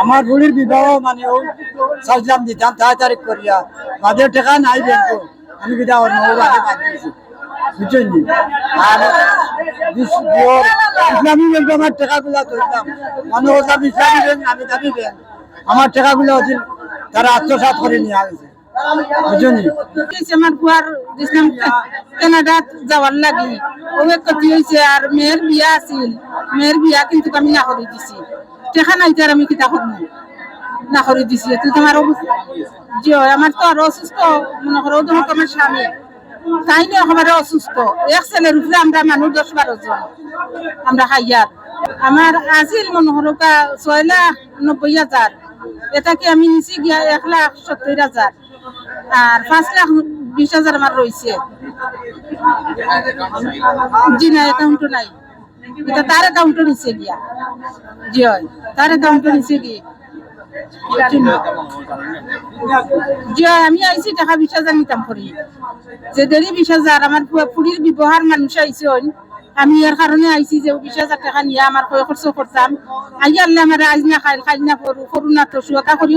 আমার বুড়ির বিবাহ মানে সাজলাম দিতাম 6 তারিখ করিয়া বাদের টাকা নাই ব্যাংক আমি বিদা ওর বাদে বাদ দিয়েছি বুঝছেন আর ইসলামী ব্যাংক আমার টাকাগুলা ধরতাম মানে ওটা ইসলামী ব্যাংক আমি দাবি ব্যাংক আমার টাকাগুলো তারা আত্মসাৎ করে নিয়ে আসছে বুঝছেন আমার বুয়ার ইসলাম কানাডা যাওয়ার লাগি অনেক ক্ষতি হয়েছে আর মেয়ের বিয়া আছিল মেয়ের বিয়া কিন্তু আমি না করে দিছি টাকা নাই তার আমি কিতা করবো না করে দিছি তুই তোমার জি আমার তো আরো অসুস্থ মনে করো আমার স্বামী তাই না একেবারে অসুস্থ এক ছেলের উপরে আমরা মানুষ 10-12 জন আমরা হাইয়ার আমার আছিল মনে করো 6,90,000 এটাকে আমি নিচে গিয়া 1,70,000 আর 5,20,000 আমার রয়েছে জি না অ্যাকাউন্ট নাই এটা তার অ্যাকাউন্ট নিচে গিয়া জি হয় তার অ্যাকাউন্ট নিচে গিয়ে জি আমি আইছি টাকা 20,000 নিতাম করি যে দেরি 20,000 আমার পুরীর ব্যবহার মানুষ আইসন আমি এর কারণে আইছি যে 20,000 টাকা নিয়ে আমার খরচ করতাম আইয়া আল্লাহ আমার আজ না খাই না করু না তো সুতা করি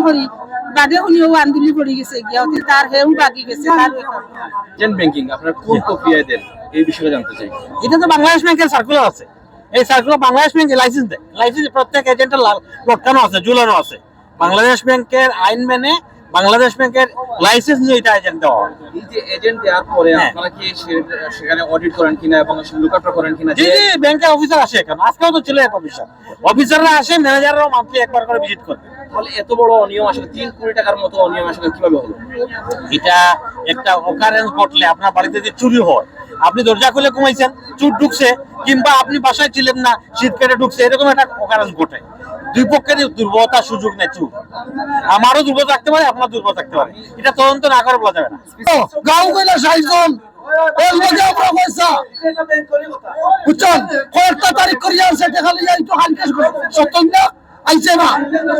বাদে উনিও আন্দোলন পড়ে গেছে গিয়া তার হেউ বাকি গেছে তার এজেন্ট ব্যাংকিং আপনারা কোন প্রক্রিয়ায় দেন এই বিষয়ে জানতে চাই। এটা তো বাংলাদেশ ব্যাংকের সার্কুলার আছে, এই সার্কুলার বাংলাদেশ ব্যাংক লাইসেন্স দেয়, লাইসেন্স প্রত্যেক এজেন্টের লটকানো আছে, ঝুলানো আছে। বাংলাদেশ ব্যাংকের আইন মেনে বাংলাদেশ ব্যাংকের লাইসেন্স নিয়ে এটা এজেন্ট দেওয়া হয়। এই যে এজেন্ট দেওয়ার পরে আপনারা কি সেখানে অডিট করেন কিনা এবং লুকআপটা করেন কিনা? জি জি, ব্যাংকের অফিসার আসে, এখন আজকেও তো ছিল এক অফিসাররা আসে, ম্যানেজাররাও মান্থলি একবার করে ভিজিট করে। তাহলে এত বড় অনিয়ম আসলে 3 কোটি টাকার মতো অনিয়ম আসলে কিভাবে হলো? এটা একটা অকারেন্স ঘটলে আপনার বাড়িতে যে চুরি হয়, আপনি দরজা খুলে ঘুমাইছেন, চুর ঢুকছে, কিংবা আপনি বাসায় ছিলেন না, শীত কেটে ঢুকছে, এরকম একটা অকারেন্স ঘটে। দুই পক্ষেরই দুর্বলতার সুযোগ নেই, চুর আমারও দুর্বল থাকতে পারে, আপনার দুর্বল থাকতে পারে, এটা তদন্ত না করে বলা যাবে না। গাঁও কইলা 60 এর মধ্যে আমরা পয়সা বুঝছেন 1 তারিখ করিয়া আছে টাকা লইয়া একটু হালকাস করে সত্যি না আইছে না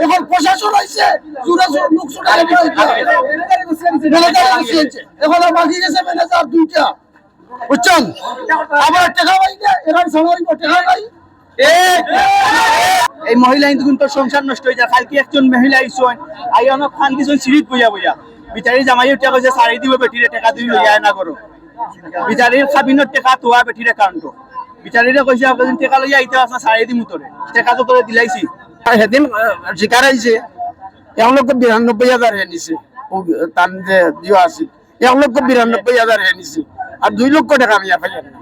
এখন প্রশাসন আইছে জুরা লোক ছুটা এখন বাকি গেছে ম্যানেজার 2টা বুঝছেন আবার টাকা পাইলে এখানে সময় টাকা নাই এই মহিলা কিন্তু সংসার নষ্ট হয়ে যায়। কালকে একজন মহিলা আইসন আই অনেক খান দিয়েছেন সিঁড়িত বইয়া বইয়া, বিচারি জামাইয়ের টাকা যে সারি দিব বেটিরে টাকা দিই লইয়া না করো, বিচারির খাবিনের টাকা তোয়া বেটিরে কারণ বিচারিরে কইছে আপনাদের টাকা লইয়া আইতে আসা সারি দিমু তোরে, টাকা তো তোরে দিলাইছি। সেদিন শিকার আইছে 1,92,000 হে নিছে, তার যে জিও আছে 1,92,000 হে নিছে, আর 2 লক্ষ টাকা আমি পাইলাম না।